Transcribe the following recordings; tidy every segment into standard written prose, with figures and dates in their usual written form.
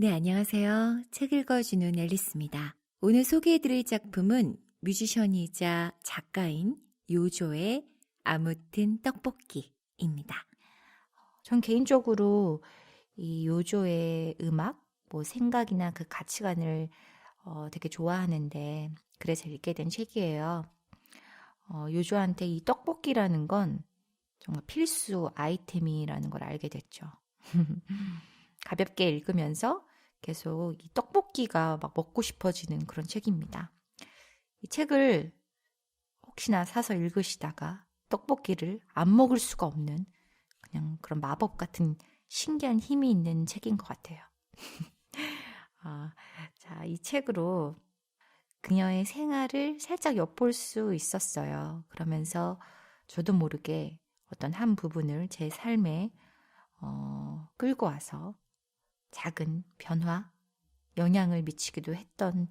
네, 안녕하세요. 책 읽어주는 앨리스입니다. 오늘 소개해드릴 작품은 뮤지션이자 작가인 요조의 아무튼 떡볶이입니다. 전 개인적으로 이 요조의 음악, 생각이나 그 가치관을 되게 좋아하는데 그래서 읽게 된 책이에요. 요조한테 이 떡볶이라는 건 정말 필수 아이템이라는 걸 알게 됐죠. 가볍게 읽으면서 계속 이 떡볶이가 막 먹고 싶어지는 그런 책입니다. 이 책을 혹시나 사서 읽으시다가 떡볶이를 안 먹을 수가 없는 그냥 그런 마법 같은 신기한 힘이 있는 책인 것 같아요. 자, 이 책으로 그녀의 생활을 살짝 엿볼 수 있었어요. 그러면서 저도 모르게 어떤 한 부분을 제 삶에 끌고 와서 작은 변화, 영향을 미치기도 했던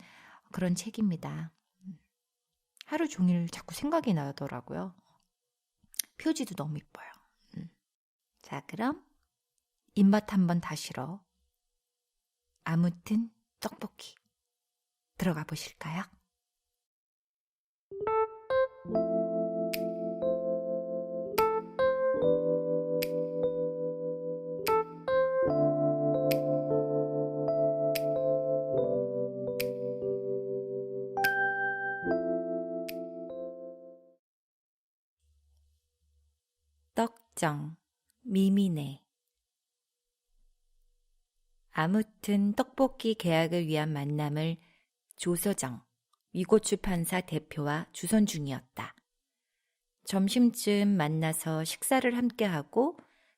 그런 책입니다. 하루 종일 자꾸 생각이 나더라고요. 표지도 너무 이뻐요. 자, 그럼 입맛 한번 다시러 아무튼 떡볶이 들어가 보실까요? 떡정, 미미네. 아무튼 떡볶이 계약을 위한 만남을 조서정, 위고출판사 대표와 주선 중이었다. 점심쯤 만나서 식사를 함께하고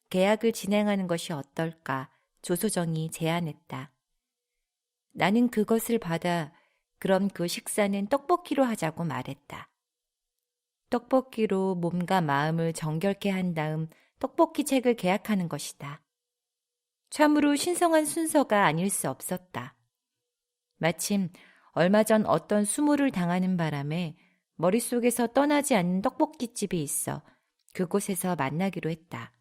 계약을 진행하는 것이 어떨까 조소정이 제안했다. 나는 그것을 받아 그럼 그 식사는 떡볶이로 하자고 말했다. 떡볶이로 몸과 마음을 정결케 한 다음 떡볶이 책을 계약하는 것이다. 참으로 신성한 순서가 아닐 수 없었다. 마침 얼마 전 어떤 수모를 당하는 바람에 머릿속에서 떠나지 않는 떡볶이집이 있어 그곳에서 만나기로 했다.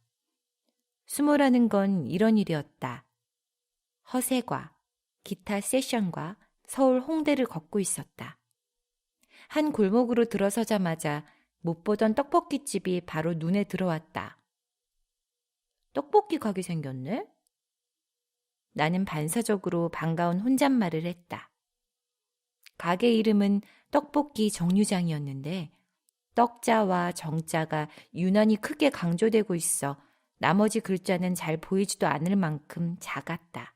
수모라는 건 이런 일이었다. 허세과 기타 세션과 서울 홍대를 걷고 있었다. 한 골목으로 들어서자마자 못 보던 떡볶이집이 바로 눈에 들어왔다. 떡볶이 가게 생겼네? 나는 반사적으로 반가운 혼잣말을 했다. 가게 이름은 떡볶이 정류장이었는데 떡자와 정자가 유난히 크게 강조되고 있어 나머지 글자는 잘 보이지도 않을 만큼 작았다.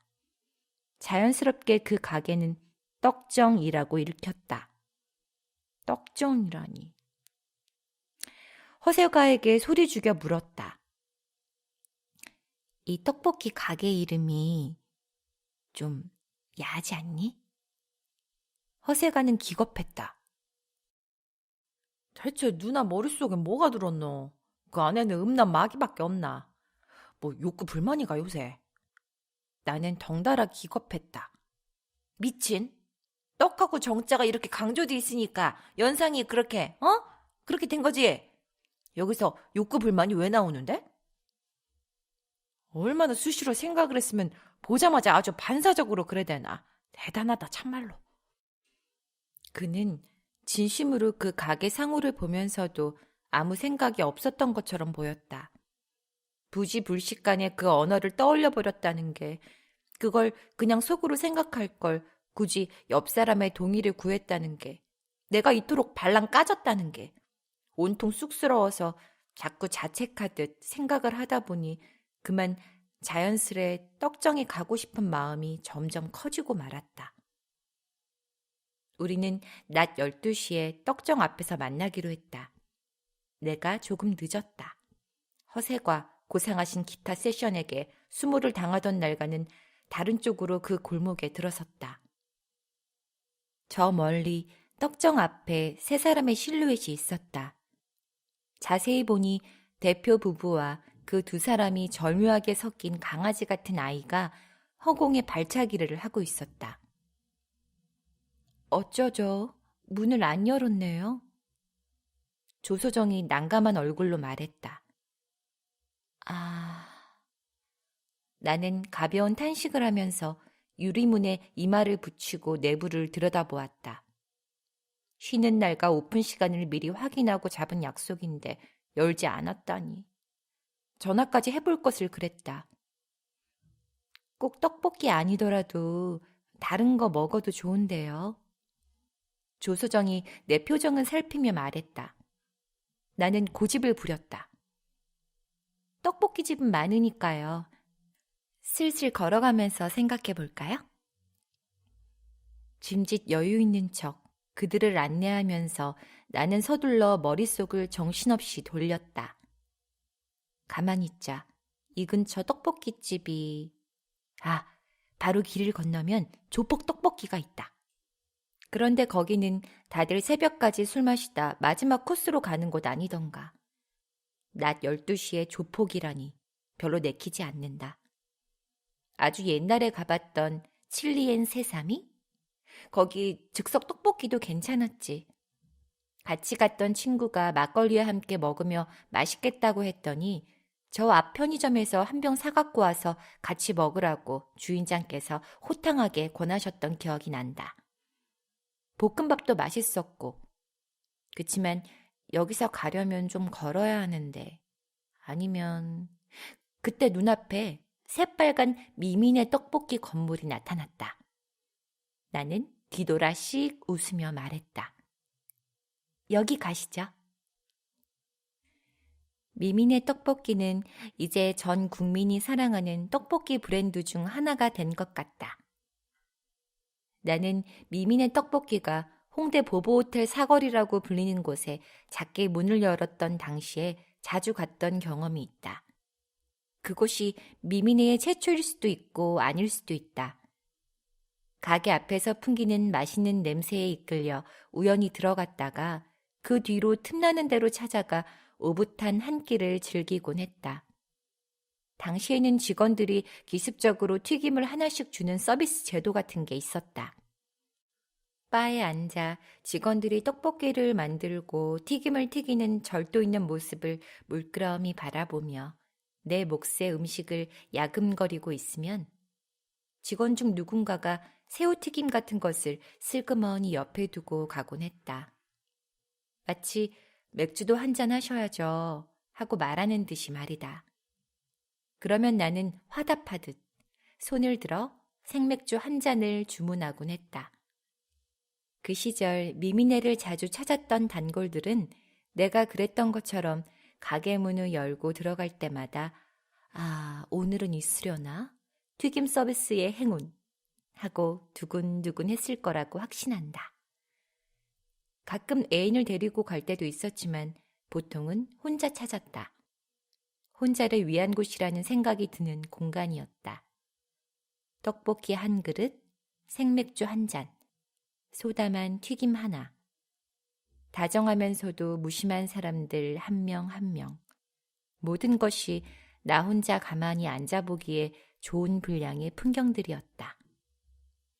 자연스럽게 그 가게는 떡정이라고 읽혔다. 떡정이라니. 허세가에게 소리 죽여 물었다. 이 떡볶이 가게 이름이 좀 야하지 않니? 허세가는 기겁했다. 대체 누나 머릿속에 뭐가 들었노? 그 안에는 음란 마귀밖에 없나? 뭐 욕구 불만이가 요새? 나는 덩달아 기겁했다. 미친? 떡하고 정자가 이렇게 강조돼 있으니까 연상이 그렇게 그렇게 된 거지? 여기서 욕구 불만이 왜 나오는데? 얼마나 수시로 생각을 했으면 보자마자 아주 반사적으로 그래 되나? 대단하다 참말로. 그는 진심으로 그 가게 상호를 보면서도 아무 생각이 없었던 것처럼 보였다. 부지불식간에 그 언어를 떠올려 버렸다는 게, 그걸 그냥 속으로 생각할 걸 굳이 옆 사람의 동의를 구했다는 게, 내가 이토록 발랑 까졌다는 게, 온통 쑥스러워서 자꾸 자책하듯 생각을 하다 보니 그만 자연스레 떡정이 가고 싶은 마음이 점점 커지고 말았다. 우리는 낮 12시에 떡정 앞에서 만나기로 했다. 내가 조금 늦었다. 허세과 고상하신 기타 세션에게 수모를 당하던 날과는 다른 쪽으로 그 골목에 들어섰다. 저 멀리 떡정 앞에 세 사람의 실루엣이 있었다. 자세히 보니 대표 부부와 그 두 사람이 절묘하게 섞인 강아지 같은 아이가 허공에 발차기를 하고 있었다. 어쩌죠? 문을 안 열었네요. 조소정이 난감한 얼굴로 말했다. 나는 가벼운 탄식을 하면서 유리문에 이마를 붙이고 내부를 들여다보았다. 쉬는 날과 오픈 시간을 미리 확인하고 잡은 약속인데 열지 않았다니. 전화까지 해볼 것을 그랬다. 꼭 떡볶이 아니더라도 다른 거 먹어도 좋은데요. 조소정이 내 표정을 살피며 말했다. 나는 고집을 부렸다. 떡볶이집은 많으니까요. 슬슬 걸어가면서 생각해 볼까요? 짐짓 여유 있는 척 그들을 안내하면서 나는 서둘러 머릿속을 정신없이 돌렸다. 가만히 있자. 이 근처 떡볶이집이... 바로 길을 건너면 조폭 떡볶이가 있다. 그런데 거기는 다들 새벽까지 술 마시다 마지막 코스로 가는 곳 아니던가. 낮 12시에 조폭이라니 별로 내키지 않는다. 아주 옛날에 가봤던 칠리엔 새삼이? 거기 즉석 떡볶이도 괜찮았지. 같이 갔던 친구가 막걸리와 함께 먹으며 맛있겠다고 했더니 저 앞 편의점에서 한 병 사갖고 와서 같이 먹으라고 주인장께서 호탕하게 권하셨던 기억이 난다. 볶음밥도 맛있었고. 그치만 여기서 가려면 좀 걸어야 하는데. 아니면 그때 눈앞에 새빨간 미미네 떡볶이 건물이 나타났다. 나는 뒤돌아 씩 웃으며 말했다. 여기 가시죠. 미미네 떡볶이는 이제 전 국민이 사랑하는 떡볶이 브랜드 중 하나가 된 것 같다. 나는 미미네 떡볶이가 홍대 보보호텔 사거리라고 불리는 곳에 작게 문을 열었던 당시에 자주 갔던 경험이 있다. 그곳이 미미네의 최초일 수도 있고 아닐 수도 있다. 가게 앞에서 풍기는 맛있는 냄새에 이끌려 우연히 들어갔다가 그 뒤로 틈나는 대로 찾아가 오붓한 한 끼를 즐기곤 했다. 당시에는 직원들이 기습적으로 튀김을 하나씩 주는 서비스 제도 같은 게 있었다. 바에 앉아 직원들이 떡볶이를 만들고 튀김을 튀기는 절도 있는 모습을 물끄러미 바라보며 내 몫의 음식을 야금거리고 있으면 직원 중 누군가가 새우튀김 같은 것을 슬그머니 옆에 두고 가곤 했다. 마치 맥주도 한잔 하셔야죠 하고 말하는 듯이 말이다. 그러면 나는 화답하듯 손을 들어 생맥주 한 잔을 주문하곤 했다. 그 시절 미미네를 자주 찾았던 단골들은 내가 그랬던 것처럼 가게 문을 열고 들어갈 때마다 오늘은 있으려나? 튀김 서비스의 행운 하고 두근두근 했을 거라고 확신한다. 가끔 애인을 데리고 갈 때도 있었지만 보통은 혼자 찾았다. 혼자를 위한 곳이라는 생각이 드는 공간이었다. 떡볶이 한 그릇, 생맥주 한 잔, 소담한 튀김 하나. 다정하면서도 무심한 사람들 한 명 한 명. 모든 것이 나 혼자 가만히 앉아보기에 좋은 분량의 풍경들이었다.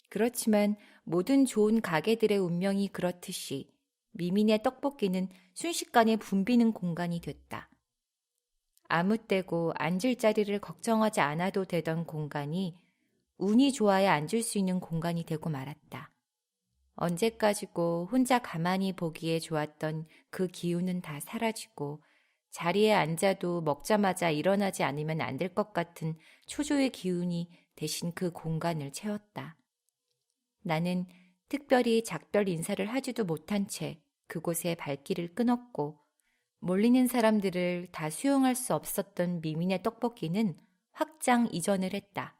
그렇지만 모든 좋은 가게들의 운명이 그렇듯이 미미네 떡볶이는 순식간에 붐비는 공간이 됐다. 아무 때고 앉을 자리를 걱정하지 않아도 되던 공간이 운이 좋아야 앉을 수 있는 공간이 되고 말았다. 언제까지고 혼자 가만히 보기에 좋았던 그 기운은 다 사라지고 자리에 앉아도 먹자마자 일어나지 않으면 안 될 것 같은 초조의 기운이 대신 그 공간을 채웠다. 나는 특별히 작별 인사를 하지도 못한 채 그곳에 발길을 끊었고 몰리는 사람들을 다 수용할 수 없었던 미미네 떡볶이는 확장 이전을 했다.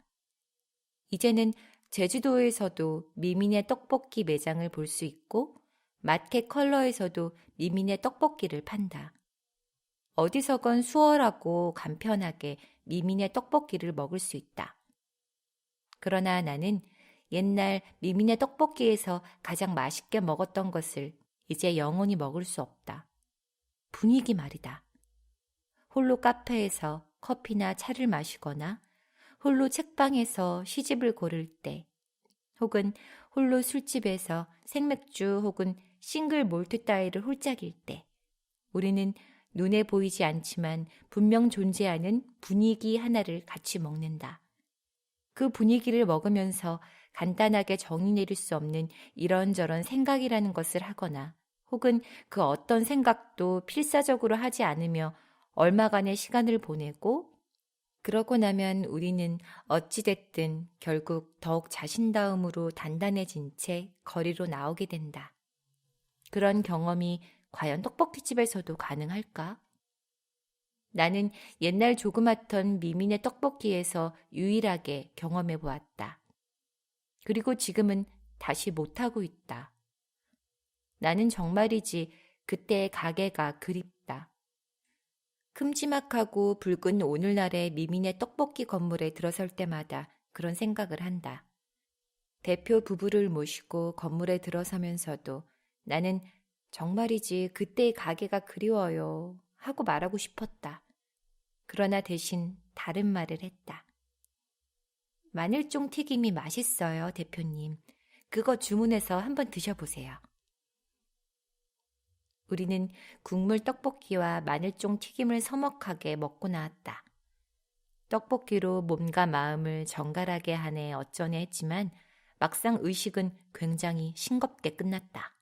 이제는 제주도에서도 미미네 떡볶이 매장을 볼 수 있고 마켓 컬러에서도 미미네 떡볶이를 판다. 어디서건 수월하고 간편하게 미미네 떡볶이를 먹을 수 있다. 그러나 나는 옛날 미미네 떡볶이에서 가장 맛있게 먹었던 것을 이제 영원히 먹을 수 없다. 분위기 말이다. 홀로 카페에서 커피나 차를 마시거나 홀로 책방에서 시집을 고를 때 혹은 홀로 술집에서 생맥주 혹은 싱글 몰트 따위를 홀짝일 때 우리는 눈에 보이지 않지만 분명 존재하는 분위기 하나를 같이 먹는다. 그 분위기를 먹으면서 간단하게 정의 내릴 수 없는 이런저런 생각이라는 것을 하거나 혹은 그 어떤 생각도 필사적으로 하지 않으며 얼마간의 시간을 보내고 그러고 나면 우리는 어찌됐든 결국 더욱 자신다움으로 단단해진 채 거리로 나오게 된다. 그런 경험이 과연 떡볶이집에서도 가능할까? 나는 옛날 조그맣던 미민의 떡볶이에서 유일하게 경험해 보았다. 그리고 지금은 다시 못하고 있다. 나는 정말이지 그때의 가게가 그립다. 큼지막하고 붉은 오늘날의 미민의 떡볶이 건물에 들어설 때마다 그런 생각을 한다. 대표 부부를 모시고 건물에 들어서면서도 나는 정말이지 그때의 가게가 그리워요 하고 말하고 싶었다. 그러나 대신 다른 말을 했다. 마늘종 튀김이 맛있어요, 대표님. 그거 주문해서 한번 드셔보세요. 우리는 국물 떡볶이와 마늘종 튀김을 서먹하게 먹고 나왔다. 떡볶이로 몸과 마음을 정갈하게 하네 어쩌네 했지만 막상 의식은 굉장히 싱겁게 끝났다.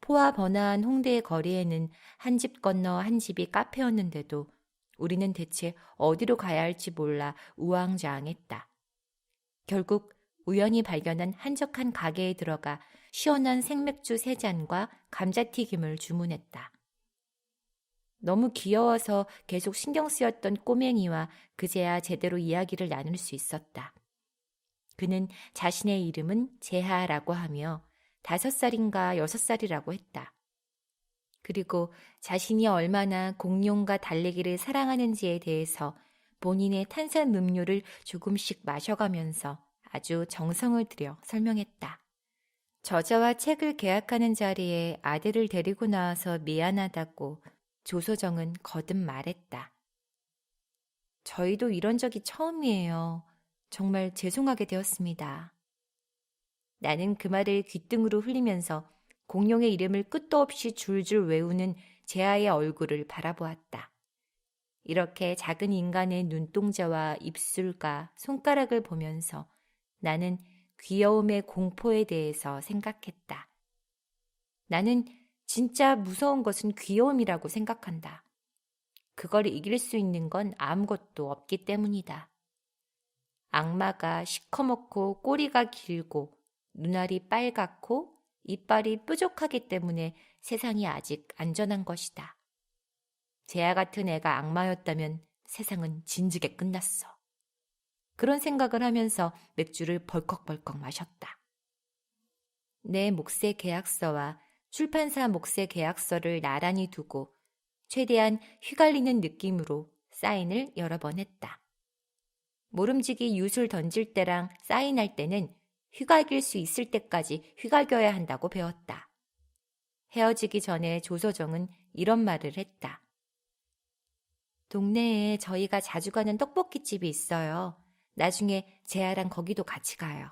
포화 번화한 홍대의 거리에는 한 집 건너 한 집이 카페였는데도 우리는 대체 어디로 가야 할지 몰라 우왕좌왕했다. 결국 우연히 발견한 한적한 가게에 들어가 시원한 생맥주 3잔과 감자튀김을 주문했다. 너무 귀여워서 계속 신경 쓰였던 꼬맹이와 그제야 제대로 이야기를 나눌 수 있었다. 그는 자신의 이름은 재하라고 하며 5살인가 6살이라고 했다. 그리고 자신이 얼마나 공룡과 달리기를 사랑하는지에 대해서 본인의 탄산음료를 조금씩 마셔가면서 아주 정성을 들여 설명했다. 저자와 책을 계약하는 자리에 아들을 데리고 나와서 미안하다고 조소정은 거듭 말했다. 저희도 이런 적이 처음이에요. 정말 죄송하게 되었습니다. 나는 그 말을 귓등으로 흘리면서 공룡의 이름을 끝도 없이 줄줄 외우는 재하의 얼굴을 바라보았다. 이렇게 작은 인간의 눈동자와 입술과 손가락을 보면서 나는 귀여움의 공포에 대해서 생각했다. 나는 진짜 무서운 것은 귀여움이라고 생각한다. 그걸 이길 수 있는 건 아무것도 없기 때문이다. 악마가 시커멓고 꼬리가 길고 눈알이 빨갛고 이빨이 뾰족하기 때문에 세상이 아직 안전한 것이다. 재하 같은 애가 악마였다면 세상은 진즉에 끝났어. 그런 생각을 하면서 맥주를 벌컥벌컥 마셨다. 내 몫의 계약서와 출판사 몫의 계약서를 나란히 두고 최대한 휘갈리는 느낌으로 사인을 여러 번 했다. 모름지기 윷을 던질 때랑 사인할 때는 휘갈길 수 있을 때까지 휘갈겨야 한다고 배웠다. 헤어지기 전에 조소정은 이런 말을 했다. 동네에 저희가 자주 가는 떡볶이집이 있어요. 나중에 재하랑 거기도 같이 가요.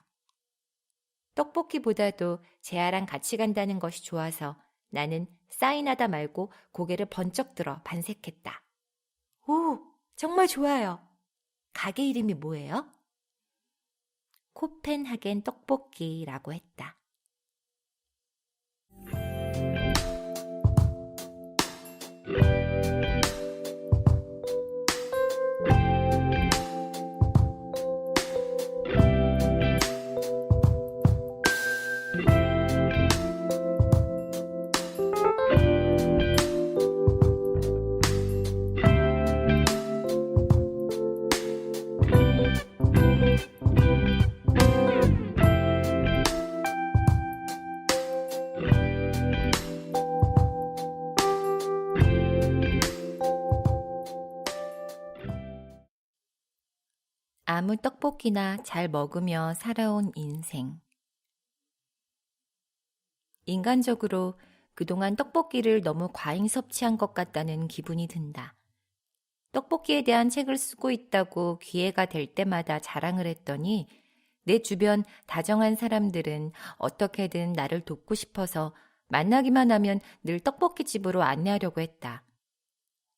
떡볶이보다도 재하랑 같이 간다는 것이 좋아서 나는 사인하다 말고 고개를 번쩍 들어 반색했다. 오, 정말 좋아요. 가게 이름이 뭐예요? 코펜하겐 떡볶이라고 했다. 아무 떡볶이나 잘 먹으며 살아온 인생. 인간적으로 그동안 떡볶이를 너무 과잉 섭취한 것 같다는 기분이 든다. 떡볶이에 대한 책을 쓰고 있다고 기회가 될 때마다 자랑을 했더니 내 주변 다정한 사람들은 어떻게든 나를 돕고 싶어서 만나기만 하면 늘 떡볶이집으로 안내하려고 했다.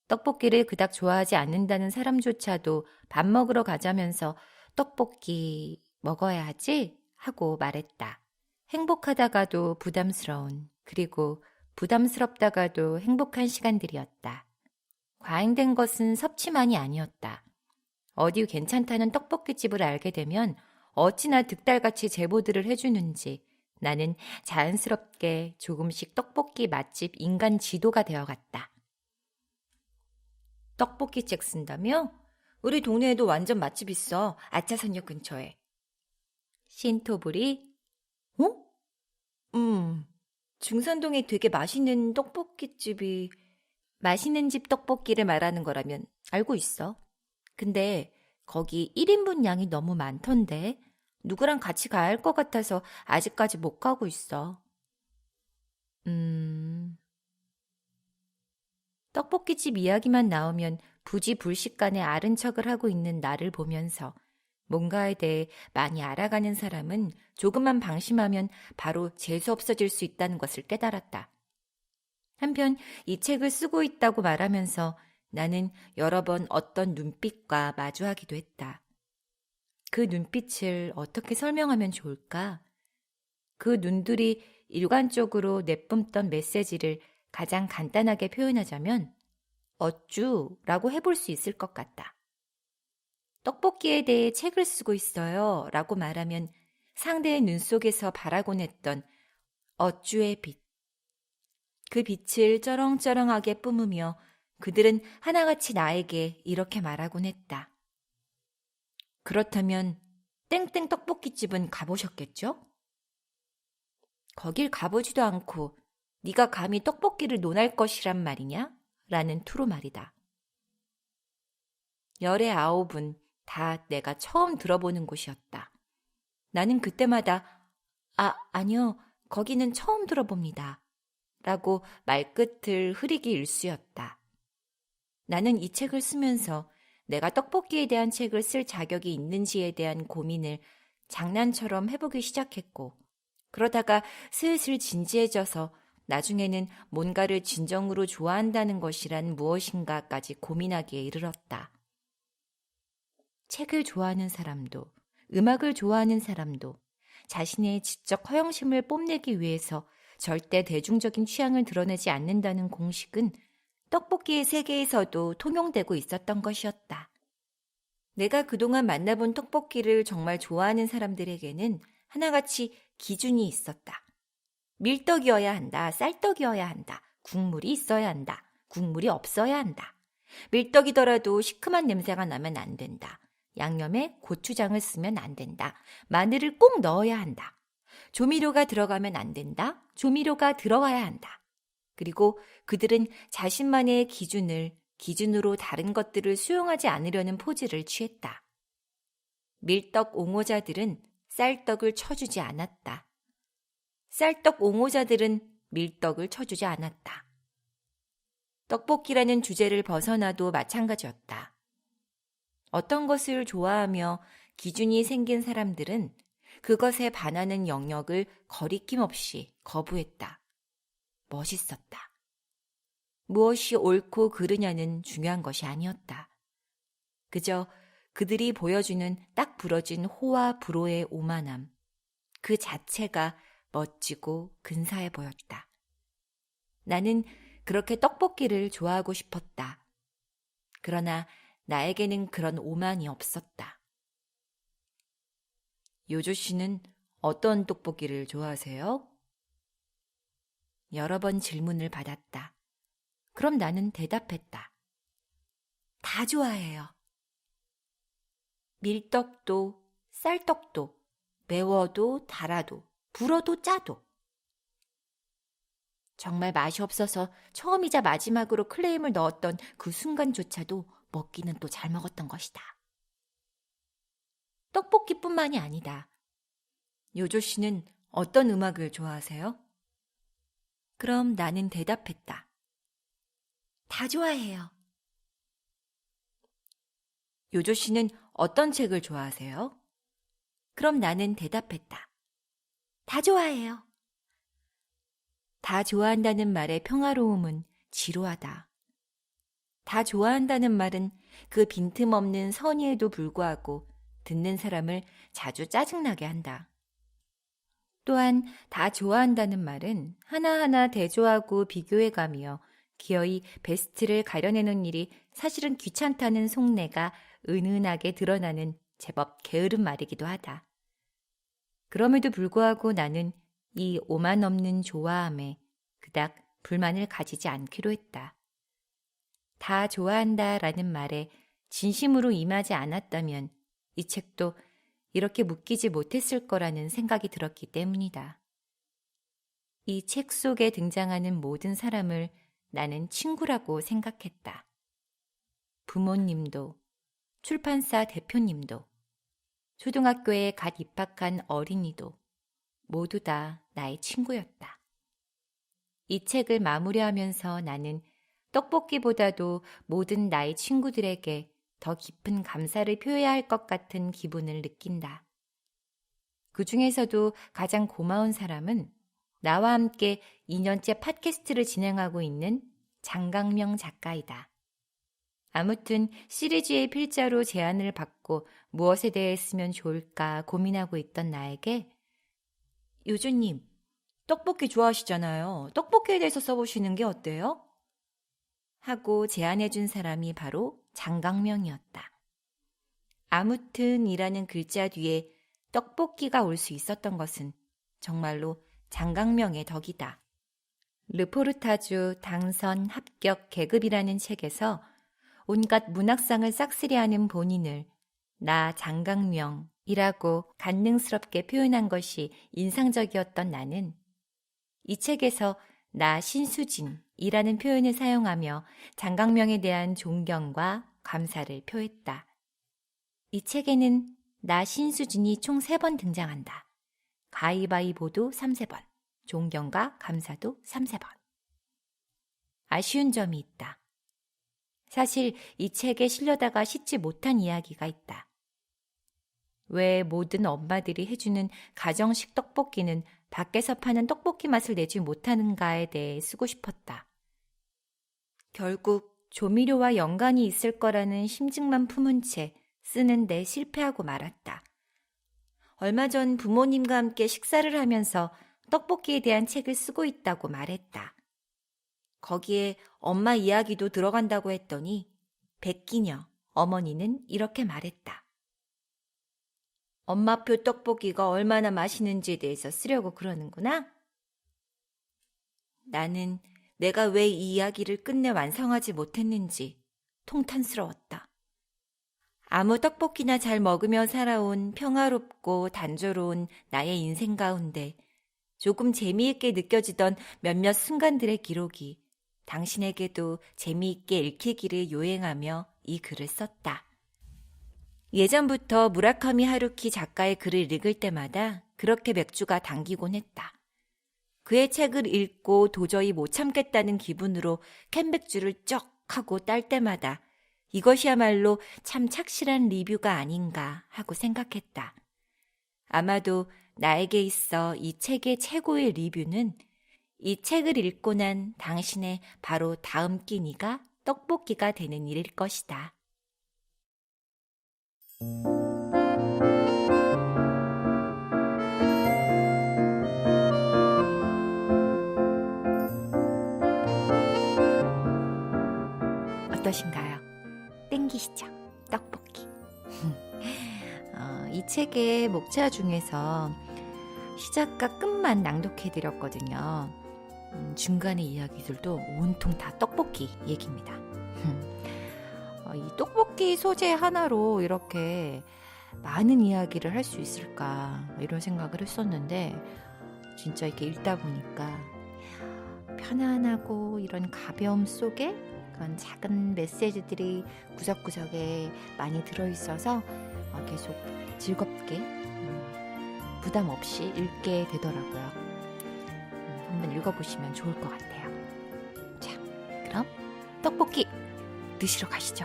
떡볶이를 그닥 좋아하지 않는다는 사람조차도 밥 먹으러 가자면서 떡볶이 먹어야 하지? 하고 말했다. 행복하다가도 부담스러운, 그리고 부담스럽다가도 행복한 시간들이었다. 과잉된 것은 섭취만이 아니었다. 어디 괜찮다는 떡볶이집을 알게 되면 어찌나 득달같이 제보들을 해주는지 나는 자연스럽게 조금씩 떡볶이 맛집 인간 지도가 되어갔다. 떡볶이책 쓴다며? 우리 동네에도 완전 맛집 있어. 아차산역 근처에. 신토부리? 어? 중산동에 되게 맛있는 떡볶이집이... 맛있는 집 떡볶이를 말하는 거라면 알고 있어. 근데 거기 1인분 양이 너무 많던데 누구랑 같이 가야 할 것 같아서 아직까지 못 가고 있어. 떡볶이집 이야기만 나오면 부지불식간에 아른 척을 하고 있는 나를 보면서 뭔가에 대해 많이 알아가는 사람은 조금만 방심하면 바로 재수 없어질 수 있다는 것을 깨달았다. 한편 이 책을 쓰고 있다고 말하면서 나는 여러 번 어떤 눈빛과 마주하기도 했다. 그 눈빛을 어떻게 설명하면 좋을까? 그 눈들이 일관적으로 내뿜던 메시지를 가장 간단하게 표현하자면 어쭈라고 해볼 수 있을 것 같다. 떡볶이에 대해 책을 쓰고 있어요 라고 말하면 상대의 눈 속에서 바라곤 했던 어쭈의 빛. 그 빛을 쩌렁쩌렁하게 뿜으며 그들은 하나같이 나에게 이렇게 말하곤 했다. 그렇다면 땡땡 떡볶이집은 가보셨겠죠? 거길 가보지도 않고 네가 감히 떡볶이를 논할 것이란 말이냐? 라는 투로 말이다. 열의 9은 다 내가 처음 들어보는 곳이었다. 나는 그때마다 아니요, 거기는 처음 들어봅니다. 라고 말끝을 흐리기 일쑤였다. 나는 이 책을 쓰면서 내가 떡볶이에 대한 책을 쓸 자격이 있는지에 대한 고민을 장난처럼 해보기 시작했고 그러다가 슬슬 진지해져서 나중에는 뭔가를 진정으로 좋아한다는 것이란 무엇인가까지 고민하기에 이르렀다. 책을 좋아하는 사람도 음악을 좋아하는 사람도 자신의 지적 허영심을 뽐내기 위해서 절대 대중적인 취향을 드러내지 않는다는 공식은 떡볶이의 세계에서도 통용되고 있었던 것이었다. 내가 그동안 만나본 떡볶이를 정말 좋아하는 사람들에게는 하나같이 기준이 있었다. 밀떡이어야 한다. 쌀떡이어야 한다. 국물이 있어야 한다. 국물이 없어야 한다. 밀떡이더라도 시큼한 냄새가 나면 안 된다. 양념에 고추장을 쓰면 안 된다. 마늘을 꼭 넣어야 한다. 조미료가 들어가면 안 된다. 조미료가 들어가야 한다. 그리고 그들은 자신만의 기준으로 다른 것들을 수용하지 않으려는 포즈를 취했다. 밀떡 옹호자들은 쌀떡을 쳐주지 않았다. 쌀떡 옹호자들은 밀떡을 쳐주지 않았다. 떡볶이라는 주제를 벗어나도 마찬가지였다. 어떤 것을 좋아하며 기준이 생긴 사람들은 그것에 반하는 영역을 거리낌 없이 거부했다. 멋있었다. 무엇이 옳고 그르냐는 중요한 것이 아니었다. 그저 그들이 보여주는 딱 부러진 호와 불호의 오만함, 그 자체가 멋지고 근사해 보였다. 나는 그렇게 떡볶이를 좋아하고 싶었다. 그러나 나에게는 그런 오만이 없었다. 요조 씨는 어떤 떡볶이를 좋아하세요? 여러 번 질문을 받았다. 그럼 나는 대답했다. 다 좋아해요. 밀떡도, 쌀떡도, 매워도, 달아도, 불어도, 짜도. 정말 맛이 없어서 처음이자 마지막으로 클레임을 넣었던 그 순간조차도 먹기는 또 잘 먹었던 것이다. 떡볶이뿐만이 아니다. 요조 씨는 어떤 음악을 좋아하세요? 그럼 나는 대답했다. 다 좋아해요. 요조 씨는 어떤 책을 좋아하세요? 그럼 나는 대답했다. 다 좋아해요. 다 좋아한다는 말의 평화로움은 지루하다. 다 좋아한다는 말은 그 빈틈없는 선의에도 불구하고 듣는 사람을 자주 짜증나게 한다. 또한 다 좋아한다는 말은 하나하나 대조하고 비교해가며 기어이 베스트를 가려내는 일이 사실은 귀찮다는 속내가 은은하게 드러나는 제법 게으른 말이기도 하다. 그럼에도 불구하고 나는 이 오만 넘는 좋아함에 그닥 불만을 가지지 않기로 했다. 다 좋아한다라는 말에 진심으로 임하지 않았다면 이 책도 이렇게 묶이지 못했을 거라는 생각이 들었기 때문이다. 이 책 속에 등장하는 모든 사람을 나는 친구라고 생각했다. 부모님도, 출판사 대표님도, 초등학교에 갓 입학한 어린이도 모두 다 나의 친구였다. 이 책을 마무리하면서 나는 떡볶이보다도 모든 나의 친구들에게 더 깊은 감사를 표해야 할 것 같은 기분을 느낀다. 그 중에서도 가장 고마운 사람은 나와 함께 2년째 팟캐스트를 진행하고 있는 장강명 작가이다. 아무튼 시리즈의 필자로 제안을 받고 무엇에 대해 쓰면 좋을까 고민하고 있던 나에게 요조님, 떡볶이 좋아하시잖아요. 떡볶이에 대해서 써보시는 게 어때요? 하고 제안해준 사람이 바로 장강명이었다. 아무튼 이라는 글자 뒤에 떡볶이가 올 수 있었던 것은 정말로 장강명의 덕이다. 르포르타주 당선 합격 계급이라는 책에서 온갖 문학상을 싹쓸이하는 본인을 나 장강명이라고 간능스럽게 표현한 것이 인상적이었던 나는 이 책에서 나 신수진이라는 표현을 사용하며 장강명에 대한 존경과 감사를 표했다. 이 책에는 나 신수진이 총 3번 등장한다. 가위바위보도 3~4번, 존경과 감사도 3~4번. 아쉬운 점이 있다. 사실 이 책에 실려다가 싣지 못한 이야기가 있다. 왜 모든 엄마들이 해주는 가정식 떡볶이는 밖에서 파는 떡볶이 맛을 내지 못하는가에 대해 쓰고 싶었다. 결국 조미료와 연관이 있을 거라는 심증만 품은 채 쓰는데 실패하고 말았다. 얼마 전 부모님과 함께 식사를 하면서 떡볶이에 대한 책을 쓰고 있다고 말했다. 거기에 엄마 이야기도 들어간다고 했더니 백기녀 어머니는 이렇게 말했다. 엄마표 떡볶이가 얼마나 맛있는지에 대해서 쓰려고 그러는구나? 나는 내가 왜 이 이야기를 끝내 완성하지 못했는지 통탄스러웠다. 아무 떡볶이나 잘 먹으며 살아온 평화롭고 단조로운 나의 인생 가운데 조금 재미있게 느껴지던 몇몇 순간들의 기록이 당신에게도 재미있게 읽히기를 요행하며 이 글을 썼다. 예전부터 무라카미 하루키 작가의 글을 읽을 때마다 그렇게 맥주가 당기곤 했다. 그의 책을 읽고 도저히 못 참겠다는 기분으로 캔맥주를 쩍 하고 딸 때마다 이것이야말로 참 착실한 리뷰가 아닌가 하고 생각했다. 아마도 나에게 있어 이 책의 최고의 리뷰는 이 책을 읽고 난 당신의 바로 다음 끼니가 떡볶이가 되는 일일 것이다. 어떠신가요? 땡기시죠? 떡볶이. 이 책의 목차 중에서 시작과 끝만 낭독해드렸거든요. 중간의 이야기들도 온통 다 떡볶이 얘기입니다. 이 떡볶이 소재 하나로 이렇게 많은 이야기를 할 수 있을까 이런 생각을 했었는데 진짜 이렇게 읽다 보니까 편안하고 이런 가벼움 속에 그런 작은 메시지들이 구석구석에 많이 들어있어서 계속 즐겁게 부담 없이 읽게 되더라고요. 한번 읽어보시면 좋을 것 같아요. 자, 그럼 떡볶이 드시러 가시죠.